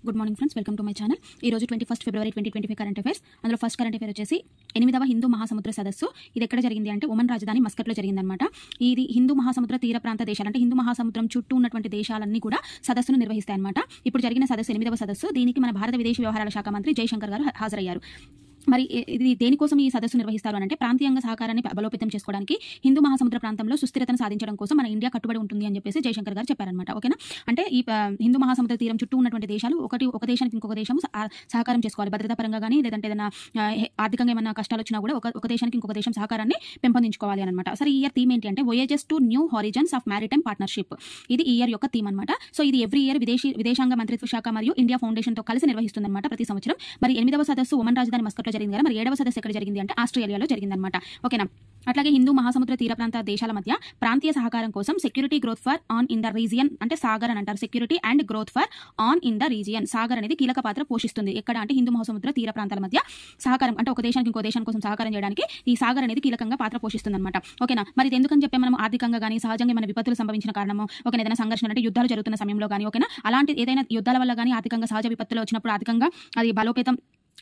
Good morning friends, welcome to my channel. ఈ రోజు 21 ఫిబ్రవరి 2025 current affairs. అందులో ఫస్ట్ కరెంట్ అఫైర్ వచ్చేసి 8వ హిందూ మహాసముద్ర సదస్సు. ఇది ఎక్కడ జరిగింది అంటే ఒమన్ రాజధాని మస్కట్లో జరిగిందనమాట. ఇది హిందూ మహాసముద్ర తీర ప్రాంత దేశాలు అంటే హిందూ మహాసముద్రం చుట్టూ ఉన్నటువంటి దేశాలన్నీ కూడా సదస్సును నిర్వహిస్తాయన్నమాట. ఇప్పుడు జరిగిన సదస్సు 8వ సదస్సు. దీనికి మన భారత విదేశీ వ్యవహారాల శాఖ మంత్రి జయశంకర్ గారు హాజరయ్యారు. మరి ఇది దేనికోసం ఈ సదస్సు నిర్వహిస్తారు అంటే ప్రాంతీయంగా సహకారాన్ని బలోపేతం చేసుకోవడానికి, హిందూ మహాసముద్ర ప్రాంతంలో సుస్థిరతను సాధించడం కోసం మన ఇండియా కట్టుబడి ఉంటుంది అని చెప్పేసి జయశంకర్ గారు చెప్పారనమాట. ఓకేనా, అంటే ఈ హిందూ మహాసముద్ర తీరం చుట్టూ ఉన్నటువంటి దేశాలు ఒక దేశానికి ఇంకొక దేశం సహకారం చేసుకోవాలి, భద్రతా పరంగా కానీ లేదంటే ఏదైనా ఆర్థికంగా ఏమైనా కష్టాలు వచ్చినా కూడా ఒక దేశానికి ఇంకొక దేశం సహకారాన్ని పెంపొందించుకోవాలి అనమాట. సరే, ఈ ఇయర్ థీమ్ ఏంటి అంటే voyages to new horizons of maritime partnership. ఇది ఈ ఇయర్ యొక్క థీమ్ అనమాట. సో ఇది ఎవ్రీ ఇయర్ విదేశాంగ మంత్రిత్వ శాఖ మరియు ఇండియా ఫౌండేషన్ తో కలిసి నిర్వహిస్తుంది అనమాట ప్రతి సంవత్సరం. మరి 8వ సదస్సు ఒమన్ రాజధాని మస్కట్లో జరిగింది కదా, మరి 7వ సదస్సు ఎక్కడ జరిగింది అంటే ఆస్ట్రేలియాలో జరిగిందనమాట. ఓకేనా, అట్లాగే హిందూ మహాసముద్ర తీర ప్రాంత దేశాల మధ్య ప్రాంతీయ సహకారం కోసం security growth for on in the region అంటే సాగర్ అని అంటారు. Security and growth for on in the region, Sagar అనేది కీలక పాత్ర పోషిస్తుంది. ఎక్కడ అంటే హిందూ మహాసముద్ర తీర ప్రాంతాల మధ్య సహకారం అంటే ఒక దేశానికి ఇంకో దేశం కోసం సహకారం చేయడానికి ఈ సాగర్ అనేది కీలకంగా పాత్ర పోషిస్తుంది అనమాట. ఓకేనా, మరి ఇది ఎందుకని చెప్పి మనం ఆర్థికంగా కానీ సహజంగా మన విపత్తులు సంభవించిన కారణము, ఓకే, ఏదైనా సంఘర్షణ అంటే యుద్ధాలు జరుగుతున్న సమయంలో కానీ, ఓకేనా, అలాంటి ఏదైనా యుద్ధాల వల్ల కానీ ఆర్థికంగా సహజ విపత్తులు వచ్చినప్పుడు ఆర్థికంగా అది బలోపేతం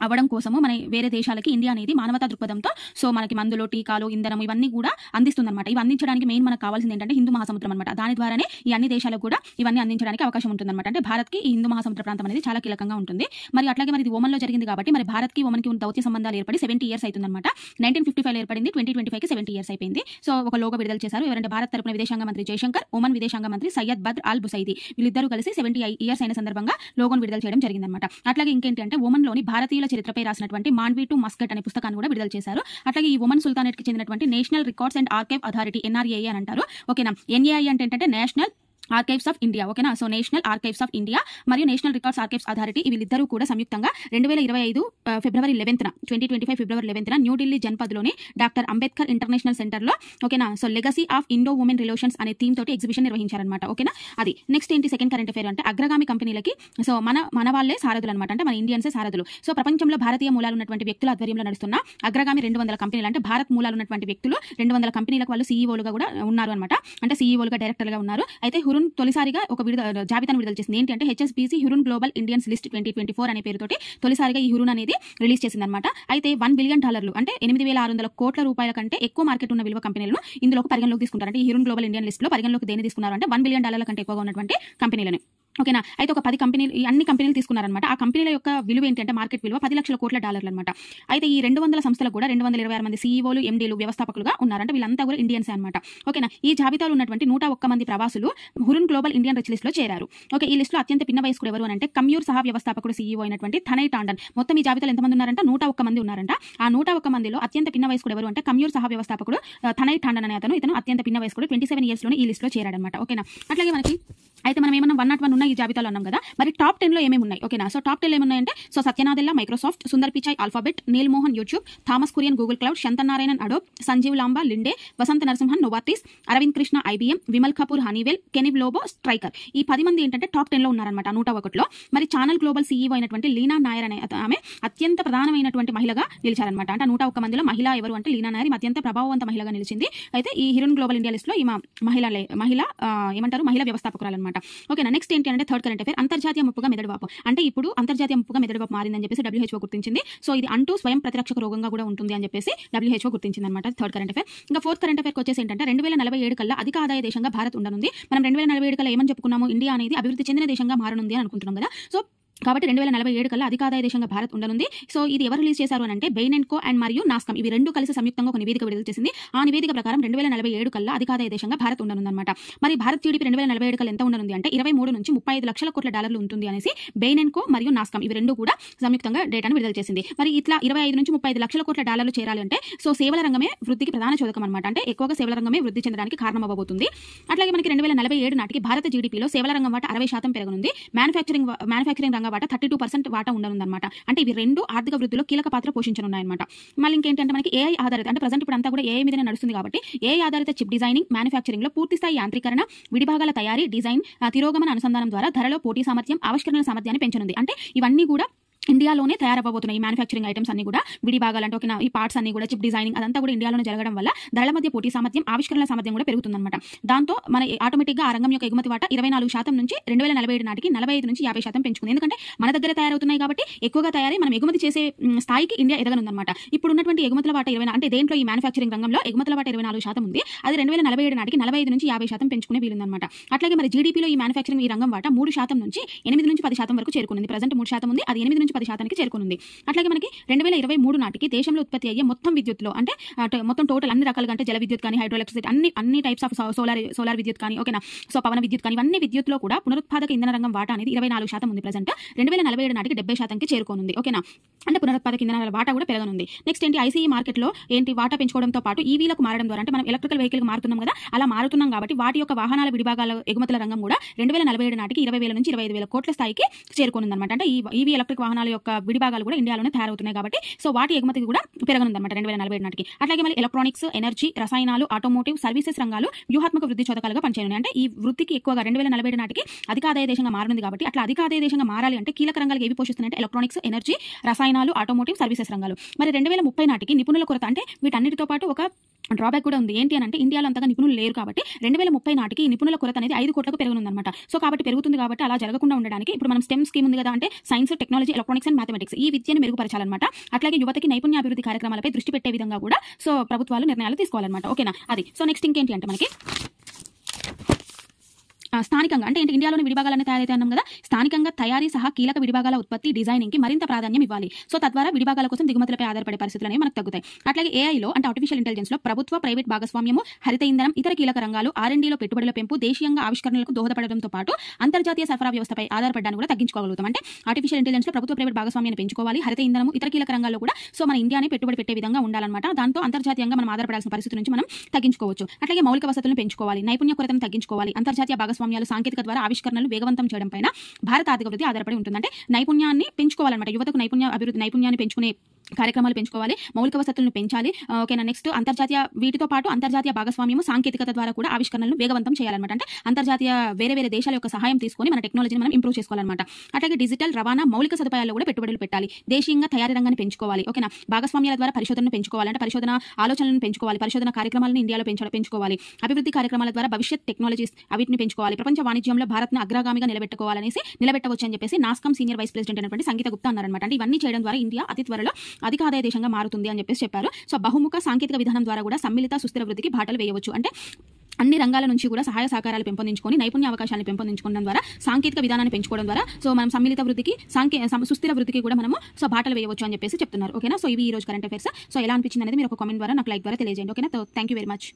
అవ్వడం కోసము మన వేరే దేశాలకి ఇండియా అనేది మానవతా దృక్పథంతో సో మనకి మందులు, టీకాలు, ఇంధనం ఇవన్నీ కూడా అందిస్తుందన్నమాట. ఇవి అందించడానికి మెయిన్ మనకు కావాల్సింది ఏంటంటే హిందూ మహాసముద్రం అనమాట. దాని ద్వారానే ఈ అన్ని దేశాలకు కూడా ఇవన్నీ అందించడానికి అవకాశం ఉంటుందన్నమాట. అంటే భారత్కి ఈ హిందూ మహాసముద్ర ప్రాంతం అనేది చాలా కీలకంగా ఉంటుంది. మరి అట్లాగే మరి ఇది ఒమన్లో జరిగింది కాబట్టి మరి భారత్కి ఒమన్కి ఉన్న దౌత్య సంబంధాలు ఏర్పడి 70 ఇయర్స్ అవుతుందన్నమాట. 1955 ఏర్పడింది, 2025కి 70 ఇయర్స్ అయిపోయింది. సో ఒక లోగో విడుదల చేశారు. ఎవరంటే భారత్ తరపున విదేశాంగ మంత్రి జయశంకర్, ఒమన్ విదేశాంగ మంత్రి సయ్యద్ బద్ర్ అల్ బుసైదీ, వీళ్ళిద్దరూ కలిసి 70 ఇయర్స్ అయిన సందర్భంగా లోగోను విడుదల చేయడం జరిగిందన్నమాట. అట్లాగే ఇంకేంటి అంటే ఒమన్లోని భారతీయుల చరిత్రపై రాసినటువంటి మాండ్వి టు మస్కట్ అనే పుస్తకాన్ని కూడా విడుదల చేశారు. అట్లాగే ఈ ఒమన్ సుల్తానేట్ కి చెందినటువంటి national records and archive authority NRAI అని అంటారు. ఓకేనా, NAI అంటే ఏంటంటే నేషనల్ ఆర్కైవ్స్ ఆఫ్ ఇండియా. ఓకేనా, so national archives of India మరియు నేషనల్ రికార్డ్స్ ఆర్కైవ్స్ అథారిటీ వీళ్ళిద్దరూ కూడా సంయుక్తంగా 2025 ఫిబ్రవరి 11న 2025 ఫిబ్రవరి 11న న్యూఢిల్లీ జన్పథ్లోని డాక్టర్ అంబేద్కర్ ఇంటర్నేషనల్ సెంటర్లో, ఓకేనా, so legacy of Indo women relations అనే థీమ్ తోటి ఎగ్జిబిషన్ నిర్వహించారనమాట. ఓకేనా, అది నెక్స్ట్ ఏంటి సెకండ్ కరెంట్ అఫైర్ అంటే అగ్రగామి కంపెనీలకి సో మన వాళ్ళే సారథులు అనమాట. అంటే మన ఇండియన్సే సారథులు. సో ప్రపంచంలో భారతీయ మూలాలు ఉన్నటువంటి వ్యక్తుల ఆధ్వర్యంలో నడుస్తున్న అగ్రగామి 200 కంపెనీలు అంటే భారత్ మూలాలు ఉన్నటువంటి వ్యక్తులు 200 కంపెనీలకు వాళ్ళు సీఈఓలుగా కూడా ఉన్నారు అనమాట. అంటే సీఈఓలుగా డైరెక్టర్గా ఉన్నారు. అయితే హురున్ తొలిసారిగా ఒక జాబితాను విడుదల చేసింది. ఏంటి అంటే HSBC Hurun global Indians list 2024 అనే పేరుతోటి తొలిసారిగా ఈ హురున్ అనేది రిలీజ్ చేసిందనమాట. అయితే $1 బిలియన్ అంటే 8,600 కోట్ల రూపాయల కంటే ఎక్కువ మార్కెట్ ఉన్న విలువ కంపెనీలను ఇందులోకి పరిగణలోకి తీసుకుంటారు. అంటే ఈ హురున్ గ్లోబల్ ఇండియన్ లిస్ట్ లో పరిగణలోకి దేని తీసుకున్నారు అంటే $1 బిలియన్ కంటే ఎక్కువగా ఉన్నటువంటి కంపెనీలను. ఓకేనా, అయితే ఒక 10 కంపెనీలు ఈ అన్ని కంపెనీలు తీసుకున్నారనమాట. ఆ కంపెనీల యొక్క విలువ ఏంటి అంటే మార్కెట్ విలువ $10 లక్షల కోట్ల అనమాట. అయితే ఈ 200 సంస్థలకు కూడా 226 మంది సీఈఓలు, MDలు, వ్యవస్థాపకులుగా ఉన్నారంటే వీళ్ళంతా కూడా ఇండియన్స్ అనమాట. ఓకేనా, ఈ జాబితాలో ఉన్నటువంటి 101 మంది ప్రవాసులు Hurun global Indian rich list లో చేరారు. ఓకే, ఈ లిస్ట్ లో అత్యంత పిన్న వయస్కుడు ఎవరు అంటే కమ్యూర్ సహా వ్యవస్థాపకుడు సీఈఓ అయినటువంటి థనై టాండన్. మొత్తం ఈ జాబితాలో ఎంతమంది ఉన్నారంట 101 మంది ఉన్నారంట. ఆ 101 మందిలో అత్యంత పిన్న వయస్కుడు ఎవరు అంటే కమ్యూర్ సహా వ్యవస్థాపకుడు థనై టాండన్ అనే ఇతను అత్యంత పిన్న వయస్కుడు 27 ఇయర్స్ లోనే ఈ లిస్ట్ లో చేరాడనమాట. ఓకేనా, అట్లాగే మనకి అయితే మనం ఏమన్నా 101 ఉన్న ఈ జాబితాలో అన్నాం కదా, మరి టాప్ 10 లో ఏమేమి ఉన్నాయి. ఓకేనా, so top 10 ఏమున్నాయంటే so Satya Nadella Microsoft, Sundar Pichai alphabet, Neel Mohan YouTube, Thomas Kurian Google cloud, శంతనారాయణన్ Adobe, Sanjeev Lamba Linde, వసంత Narasimhan Novartis, Arvind Krishna IBM, Vimal Kapoor Honeywell, కెనివ్ Lobo striker. ఈ 10 మంది ఏంటంటే టాప్ 10 లో ఉన్నారనమాట 101లో. మరి ఛానల్ గ్లోబల్ సీఈఓ అయినటువంటి లీనా నాయర్ అనే ఆమె అత్యంత ప్రధానమైనటువంటి మహిళగా నిలిచారనమాట. అంటే 101 మందిలో మహిళ ఎవరు అంటే లీనా నాయర్ అత్యంత ప్రభావవంత మహిళగా నిలిచింది. అయితే ఈ హురున్ గ్లోబల్ ఇండియా లిస్ట్ లో ఈ మహిళ వ్యవస్థాపకురాలన్నమాట. ఓకేనా, నెక్స్ట్ ఏంటి అంటే థర్డ్ కరెంట్ అఫైర్ అంతర్జాతీయ ముప్పుగా మెదడువాపు. అంటే ఇప్పుడు అంతర్జాతీయ ముప్పుగా మెదడువాపు మారిందని చెప్పేసి WHO గుర్తించింది. సో ఇది అంటూ స్వయం ప్రతిరక్షక రోగంగా కూడా ఉంటుంది అని చెప్పేసి WHO గుర్తించింది అనమాట. Third current affair. ఇంకా ఫోర్త్ కరెంట్ అఫైర్ వచ్చేసి ఏంటంటే 2047 కల్లా అధిక ఆదాయ దేశంగా భారత్ ఉండనుంది. మనం 2047 కల్లా ఏమని చెప్పుకున్నాము, ఇండియా అనేది అభివృద్ధి చెందిన దేశంగా మారనుంది అని అనుకుంటున్నాం కదా. సో కాబట్టి 2047 కల్లా అధికాదాయ దేశంగా భారత్ ఉండనుంది. సో ఇది ఎవరు రిలీజ్ చేశారు అని అంటే బెయిన్ అండ్ కో అండ్ మరియు నాస్కామ్ ఇవి రెండు కలిసి సంయుక్తంగా ఒక నివేదిక విడుదల చేసింది. ఆ నివేదిక ప్రకారం 2047 కల్లా అధికాదాయ దేశంగా భారత్ ఉండనుందన్నమాట. మరి భారత్ GDP 2047 కల్లా ఎంత ఉండనుంది అంటే 23 నుంచి 35 లక్షల కోట్ల డాలర్లు ఉంటుంది అనేసి బెయిన్ అండ్ కో మరియు నాస్కామ్ ఇవి రెండు కూడా సంయుక్తంగా డేటాను విడుదల చేసింది. మరి ఇట్లా 25 నుంచి 35 లక్షల కోట్ల డాలర్లు చేరాలి అంటే సో సేవల రంగమే వృద్ధికి ప్రధాన చోదకం అనమాట. అంటే ఎక్కువగా సేవల రంగమే వృద్ధి చెందడానికి కారణం అవ్వబోతుంది. అట్లాగే మనకి 2047 నాటికి భారత GDPలో సేవల రంగం వాటా 60% పెరగనుంది. మ్యానుఫ్యాక్చరింగ్ రంగం వాటా 32% వాటా ఉండనుందన్నమాట. అంటే ఇవి రెండు ఆర్థిక వృద్ధిలో కీలక పాత్ర పోషించనున్నాయన్నమాట. మళ్ళీ ఇంకేంటంటే మనకి AI ఆధారిత అంటే ప్రజెంట్ ఇప్పుడు అంతా కూడా AI మీదనే నడుస్తుంది కాబట్టి AI ఆధారిత చిప్ డిజైనింగ్, మ్యానుఫ్యాక్చరింగ్ లో పూర్తి స్థాయి యాంత్రీకరణ, విడిభాగాల తయారీ, డిజైన్, తిరోగమన అనుసంధానం ద్వారా ధరలో పోటీ సామర్థ్యం, ఆవిష్కరణల సామర్థ్యాన్ని పెంచనుంది. అంటే ఇవన్నీ కూడా ఇండియాలోనే తయారవ్వబోతున్నాయి ఈ మ్యానుఫ్యాక్చరింగ్ ఐటమ్స్ అన్ని కూడా విడి భాగాలు అంటే ఓకేనా ఈ పార్ట్స్ అన్ని కూడా చిప్ డిజైనింగ్ అదంతా కూడా ఇండియాలోనే జరగడం వల్ల ధరల మధ్య పోటీ సామర్థ్యం ఆవిష్కరణల సామర్థ్యం కూడా పెరుగుతుందన్నమాట. దాంతో మన ఆటోమేటిక్గా ఆ రంగం యొక్క ఎగుమతి వాటా 24% నుంచి 2047 నాటికి 45 నుంచి 50% పెంచుకుంది. ఎందుకంటే మన దగ్గర తయారవుతున్నాయి కాబట్టి ఎక్కువగా తయారై మనం ఎగుమతి చేసే స్థాయికి ఇండియా ఎదగనుందన్నమాట. ఇప్పుడు ఉన్నటువంటి ఎగుమతుల వాటా 20 అంటే దేంట్లో ఈ మ్యానుఫ్యాక్చరింగ్ రంగంలో ఎగుమతుల వాటా 24% ఉంది. అది 2047 నాటికి 45 నుంచి 50% పెంచుకునే వీలుందన్నమాట. అట్లాగే మరి జీడీపీలో ఈ మ్యానుఫ్యాక్చరింగ్ ఈ రంగం వాటా 3% నుంచి 8 నుంచి 10% వరకు చేరుకుంది. ప్రజెంట్ 3% ఉంది, అది 8 నుంచి 10%కి చేరుకుంది. అట్లాగే మనకి 2023 నాటికి దేశంలో ఉత్పత్తి అయ్యే మొత్తం విద్యుత్లో అంటే మొత్తం టోటల్ అన్ని రకాలుగా అంటే జల విద్యుత్ కానీ హైడ్రో ఎలక్ట్రిసిటీ అన్ని టైప్స్ ఆఫ్ సోలార్ విద్యుత్ కానీ ఓకేనా సో పవన విద్యుత్ కానీ ఇవన్నీ విద్యుత్లో కూడా పునరుత్పాదక ఇంధన రంగం వాటా అనేది 24% ఉంది. ప్రజెంట్ 2047 నాటికి 70%కి చేరుకోనుంది. ఓకేనా అంటే పునరుత్పాదక ఇంధనాల వాటా కూడా పెరగనుంది. నెక్స్ట్ ఏంటి ఐసీఈ మార్కెట్లో ఏంటి వాటా పెంచుకోవడంతో పాటు ఈవీలకు మారడం ద్వారా అంటే మనం ఎలక్ట్రికల్ వెహికల్కి మారుతున్నాం కదా అలా మారుతున్నాం కాబట్టి వాటి యొక్క వాహనాల విడిభాగాల ఎగుమతుల రంగం కూడా 2047 నాటికి 20,000 నుంచి 25,000 కోట్ల స్థాయికి చేరుకోనుందన్నమాట. అంటే ఈ ఈవీ ఎలక్ట్రిక్ వాహనాల యొక్క విడిభాగాలు కూడా ఇండియాలోనే తయారవుతున్నాయి కాబట్టి సో వాటి ఎగుమతి కూడా పెరగనుందన్నమాట 2047 నాటికి. అట్లాగే మళ్ళీ ఎలక్ట్రానిక్స్, ఎనర్జీ, రసాయనాలు, ఆటోమోటివ్, సర్వీసెస్ రంగాలు వ్యూహాత్మక వృద్ధి చోదకాలుగా పనిచేయనున్నాయి. అంటే ఈ వృత్తికి ఎక్కువగా 2047 నాటికి అధిక ఆదాయ దేశంగా మారనుంది కాబట్టి అట్లా అధిక ఆదాయ దేశంగా మారాలి అంటే కీలక రంగాలు ఏవి పోషిస్తున్నాయంటే ఎలక్ట్రానిక్స్, ఎనర్జీ, రసాయనాలు, ఆటోమోటివ్, సర్వీసెస్ రంగాలు. మరి 2030 నాటికి నిపుణుల కొరత అంటే వీటన్నిటితో పాటు ఒక డ్రాబ్యాక్ కూడా ఉంది. ఏంటి అని అంటే ఇండియాలో అంతగా నిపుణులు లేరు కాబట్టి 2030 నాటికి నిపుణుల కొరత అనేది 5 కోట్లకు పెరగనుందన్నమాట. సో కాబట్టి పెరుగుతుంది కాబట్టి అలా జరగకుండా ఉండడానికి ఇప్పుడు మనం స్టెమ్ స్కీమ్ ఉంది కదా అంటే science, technology, electronics and mathematics ఈ విద్యను మెరుగుపరచాలన్నమాట. అట్లాగే యువతకి నైపుణ్యాభివృద్ధి కార్యక్రమాలపై దృష్టి పెట్టే విధంగా కూడా సో ప్రభుత్వాలు నిర్ణయాలు తీసుకోవాలన్నమాట. ఓకేనా అది. సో నెక్స్ట్ ఇంకేంటి అంటే మనకి స్థానికంగా అంటే ఏంటి ఇండియాలోని విడిభాగాలను తయారైతే అన్నాం కదా స్థానికంగా తయారీ సహా కీలక విడిభాగాల ఉత్పత్తి డిజైనింగ్ కి మరింత ప్రాధాన్యం ఇవ్వాలి. సో తద్వారా విడిభాగాల కోసం దిగుమతులపై ఆధారపడే పరిస్థితులు అనేవి మనకు తగ్గుతాయి. అట్లాగే ఏఐలో అంటే ఆర్టిఫిషియల్ ఇంటెలిజెన్స్ లో ప్రభుత్వ ప్రైవేట్ భాగస్వామ్యము, హరిత ఇంధనం, ఇతర కీలక రంగాలు, R&Dలో పెట్టుబడుల పెంపు, దేశీయంగా ఆవిష్కరణలకు దోహదపడడంతో పాటు అంతర్జాతీయ సరఫరా వ్యవస్థపై ఆధారపడడాన్ని కూడా తగ్గించుకోగలుగుతాం. అంటే ఆర్టిఫిషియల్ ఇంటెలిజెన్స్ లో ప్రభుత్వ ప్రైవేట్ భాగస్వామ్యాన్ని పెంచుకోవాలి, హరిత ఇంధనం, ఇతర కీలక రంగాల్లో కూడా సో మన ఇండియానే పెట్టుబడి పెట్టే విధంగా ఉండాలన్నమాట. దాంతో అంతర్జాతీయంగా మనం ఆధారపడాల్సిన పరిస్థితి నుంచి మనం తగ్గించుకోవచ్చు. అట్లాగే మౌలిక వసతులను పెంచుకోవాలి, నైపుణ్య కొరతను తగ్గించుకోవాలి, అంతర్జాతీయ భాగస్వామ్యాలు, సాంకేతిక ద్వారా ఆవిష్కరణలు వేగవంతం చేయడం పైన భారత ఆర్థిక వృద్ధి ఆధారపడి ఉంటుంది. అంటే నైపుణ్యాన్ని పెంచుకోవాలన్నమాట. యువతకు నైపుణ్యాన్ని పెంచుకునే కార్యక్రమాలు పెంచుకోవాలి, మౌలిక వసతులను పెంచాలి. ఓకేనా నెక్స్ట్ వీటితో పాటు అంతర్జాతీయ భాగస్వామ్యము, సాంకేతికత ద్వారా కూడా ఆవిష్కరణలు వేగవంతం చేయాలన్నమాట. అంటే అంతర్జాతీయ వేరే దేశాల యొక్క సహాయం తీసుకొని మన టెక్నాలజీని మనం ఇంప్రూవ్ చేసుకోవాలన్నమాట. అట్లాగే డిజిటల్, రవాణా, మౌలిక సదుపాయాల్లో కూడా పెట్టుబడులు పెట్టాలి, దేశీయంగా తయారీ రంగాన్ని పెంచుకోవాలి. ఓకేనా భాగస్వామ్యాల ద్వారా పరిశోధనను పెంచుకోవాలి, అంటే పరిశోధన ఆలోచనలను పెంచుకోవాలి, పరిశోధన కార్యక్రమాలను ఇండియాలో పెంచుకోవాలి, అభివృద్ధి కార్యక్రమాల ద్వారా భవిష్యత్ టెక్నాలజీస్ అవిటిని పెంచుకోవాలి, ప్రపంచ వాణిజ్యంలో భారత్ను అగ్రగామిగా నిలబెట్టవచ్చు అని చెప్పేసి నాస్కామ్ సీనియర్ వైస్ ప్రెసిడెంట్ అయినటువంటి సంగీత గుప్తా అన్నారన్నమాట. అంటే ఇవన్నీ చేయడం ద్వారా ఇండియా అతి త్వరలో అధిక ఆదాయ దేశంగా మారుతుంది అని చెప్పేసి చెప్పారు. సో బహుముఖ సాంకేతిక విధానం ద్వారా కూడా సమ్మిళిత సుస్థిర వృద్ధికి బాటలు వేయవచ్చు. అంటే అన్ని రంగాల నుంచి కూడా సహాయ సహకారాలు పెంపొందించుకొని నైపుణ్య అవకాశాలను పెంపొందించుకోవడం ద్వారా సాంకేతిక విధానాన్ని పెంచుకోవడం ద్వారా సో మనం సమ్మిళిత వృద్ధికి సుస్థిర వృద్ధికి కూడా మనము సో బాటలు వేయవచ్చు అని చెప్పేసి చెప్తున్నారు. ఓకేనా సో ఇవి ఈ రోజు కరెంట్ అఫైర్స్. సో ఎలా అనిపించింది అనేది మీరు ఒక కామెంట్ ద్వారా నాకు లైక్ ద్వారా తెలియజేయండి. ఓకేనా థ్యాంక్ యూ వెరీ మచ్.